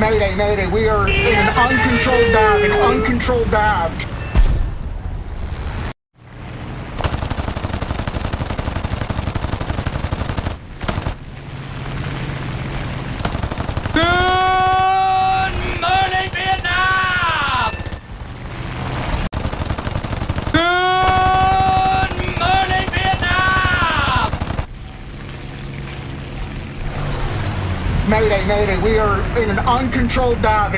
Mayday, mayday, we are in an uncontrolled dive. Good morning, Vietnam! Good morning, Vietnam! Mayday, mayday, we are in an uncontrolled dive.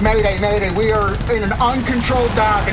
Mayday, mayday, we are in an uncontrolled dive.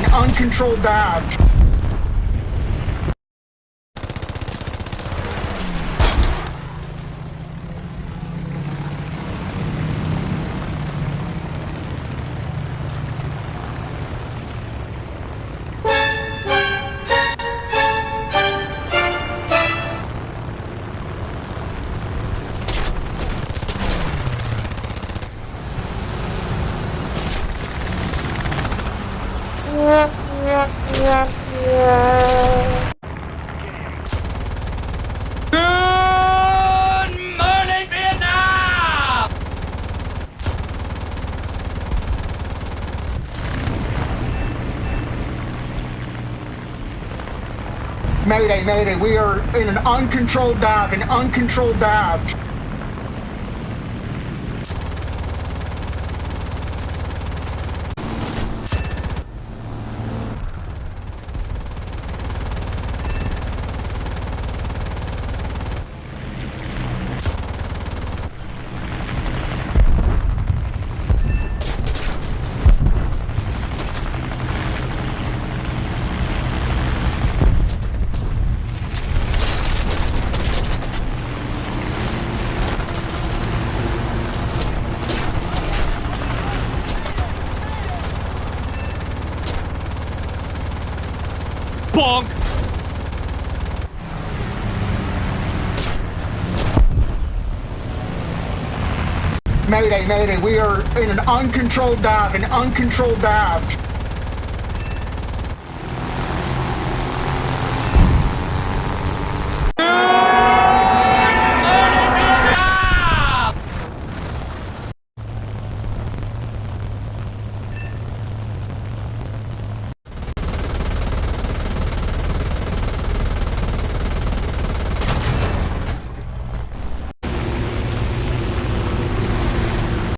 Good morning, Vietnam! Mayday, mayday, we are in an uncontrolled dive. Bonk! Mayday, mayday, we are in an uncontrolled dive.